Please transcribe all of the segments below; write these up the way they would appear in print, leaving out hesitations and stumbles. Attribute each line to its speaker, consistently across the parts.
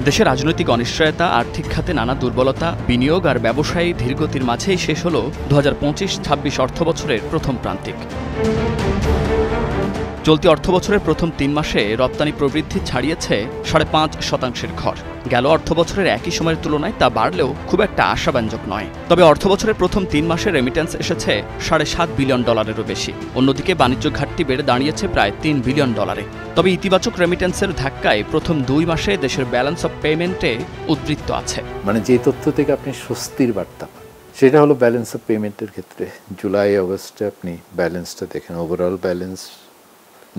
Speaker 1: দেশে রাজনৈতিক অনিশ্চয়তা, আর্থিক খাতে নানা দুর্বলতা, বিনিয়োগ আর ব্যবসায়ী ধীরগতির মাঝেই শেষ হল 2025-26 অর্থবছরের প্রথম প্রান্তিক। চলতি অর্থবছরের প্রথম ৩ মাসে রপ্তানি প্রবৃদ্ধি ছাড়িয়েছে ৫.৫% ঘর। গেল অর্থবছরের একই সময়ের তুলনায় তা বাড়লেও খুব একটা আশাব্যঞ্জক নয়। তবে অর্থবছরের প্রথম ৩ মাসে রেমিট্যান্স এসেছে $৭.৫ বিলিয়ন বেশি। অন্যদিকে বাণিজ্য ঘাটতি বেড়ে দাঁড়িয়েছে প্রায় $৩ বিলিয়ন। তবে ইতিবাচক রেমিট্যান্সের ধাক্কায় প্রথম ২ মাসে দেশের ব্যালেন্স অফ পেমেন্টে উদ্বৃত্ত আছে।
Speaker 2: মানে যে তথ্য থেকে আপনি স্বস্তির বার্তা পান সেটা হলো ব্যালেন্স অফ পেমেন্টের ক্ষেত্রে জুলাই আগস্টে আপনি ব্যালেন্সটা দেখেন, ওভারঅল ব্যালেন্স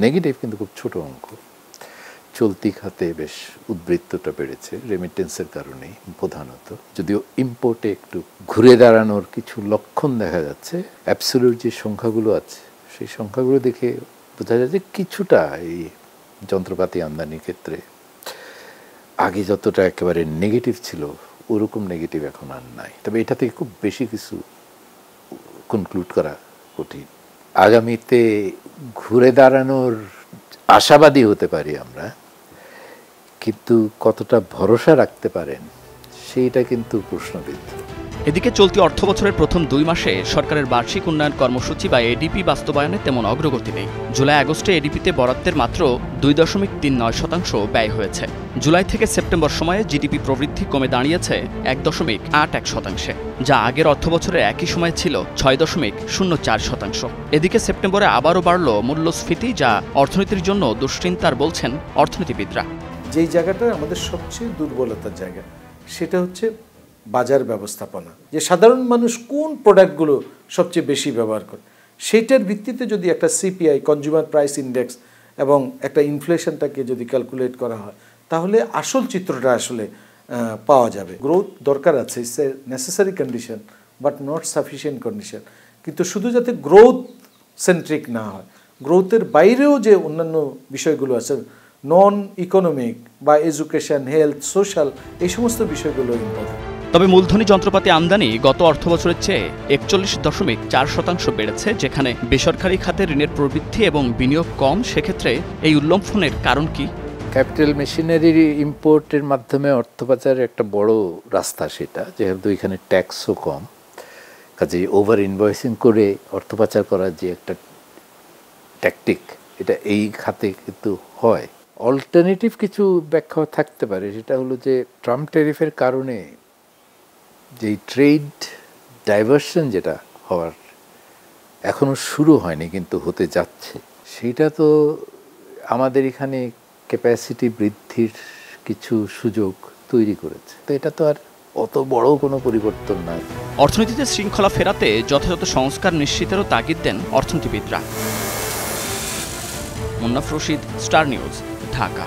Speaker 2: নেগেটিভ, কিন্তু খুব ছোট অঙ্ক। চলতি খাতে বেশ উদ্বৃত্তটা বেড়েছে রেমিটেন্সের কারণেই প্রধানত, যদিও ইম্পোর্টে একটু ঘুরে দাঁড়ানোর কিছু লক্ষণ দেখা যাচ্ছে। অ্যাবসলিউট যে সংখ্যাগুলো আছে সেই সংখ্যাগুলো দেখে বোঝা যায় যে কিছুটা এই যন্ত্রপাতি আমদানির ক্ষেত্রে আগে যতটা একেবারে নেগেটিভ ছিল ওরকম নেগেটিভ এখন আর নাই। তবে এটা থেকে খুব বেশি কিছু কনক্লুড করা কঠিন। আগামীতে ঘুরে দাঁড়ানোর আশাবাদী হতে পারি আমরা, কিন্তু কতটা ভরসা রাখতে পারেন সেইটা কিন্তু প্রশ্নবিদ্ধ।
Speaker 1: এদিকে চলতি অর্থবছরের প্রথম ২ মাসে সরকারের বার্ষিক উন্নয়ন কর্মসূচি বা এডিপি বাস্তবায়নে তেমন অগ্রগতি নেই। জুলাই আগস্টে এডিপিতে বরাদ্দের মাত্র ২.৩৯% ব্যয় হয়েছে। জুলাই থেকে সেপ্টেম্বর সময়ে জিডিপি প্রবৃদ্ধি কমে দাঁড়িয়েছে ১.৮১%, যা আগের অর্থবছরের একই সময়ে ছিল ৬.০৪%। এদিকে সেপ্টেম্বরে আবারও বাড়ল মূল্যস্ফীতি, যা অর্থনীতির জন্য দুশ্চিন্তার বলছেন অর্থনীতিবিদরা।
Speaker 3: যেই জায়গাটা আমাদের সবচেয়ে দুর্বলতার জায়গা সেটা হচ্ছে বাজার ব্যবস্থাপনা, যে সাধারণ মানুষ কোন প্রোডাক্টগুলো সবচেয়ে বেশি ব্যবহার করে সেইটার ভিত্তিতে যদি একটা সিপিআই, কনজিউমার প্রাইস ইন্ডেক্স, এবং একটা ইনফ্লেশনটাকে যদি ক্যালকুলেট করা হয় তাহলে আসল চিত্রটা আসলে পাওয়া যাবে। গ্রোথ দরকার আছে, it's a necessary condition but not sufficient condition. কিন্তু শুধু যাতে গ্রোথ সেন্ট্রিক না হয়, গ্রোথের বাইরেও যে অন্যান্য বিষয়গুলো আছে, নন ইকোনমিক বা এডুকেশন, হেলথ, সোশ্যাল, এই সমস্ত বিষয়গুলো ইম্পর্টেন্ট।
Speaker 1: তবে মূলধনী যন্ত্রপাতি আমদানি গত অর্থবছরের চেয়ে ৪১.৪% বেড়েছে, যেখানে বেসরকারি খাতে ঋণের প্রবৃদ্ধি এবং বিনিয়োগ কম। সেক্ষেত্রে এই উল্লম্ফনের কারণ কি?
Speaker 2: ক্যাপিটাল মেশিনারি ইম্পোর্টের মাধ্যমে অর্থ পাচারের একটা বড় রাস্তা সেটা, যেহেতু এখানে ট্যাক্সও কম, কাজেই ওভার ইনভয়েসিং করে অর্থ পাচার করার যে একটা ট্যাকটিক, এটা এই খাতে কিন্তু হয়। অল্টারনেটিভ কিছু ব্যাখ্যা থাকতে পারে, সেটা হলো যে ট্রাম্প ট্যারিফের কারণে যেই ট্রেড ডাইভার্সন যেটা হওয়ার এখনও শুরু হয়নি কিন্তু হতে যাচ্ছে, সেইটা তো আমাদের এখানে ক্যাপাসিটি বৃদ্ধির কিছু সুযোগ তৈরি করেছে। তো এটা তো আর অত বড় কোনো পরিবর্তন নয়।
Speaker 1: অর্থনীতিতে শৃঙ্খলা ফেরাতে যথাযথ সংস্কার নিশ্চিতেরও তাগিদ দেন অর্থনীতিবিদরা। Munnaf Rashid, star news, Dhaka.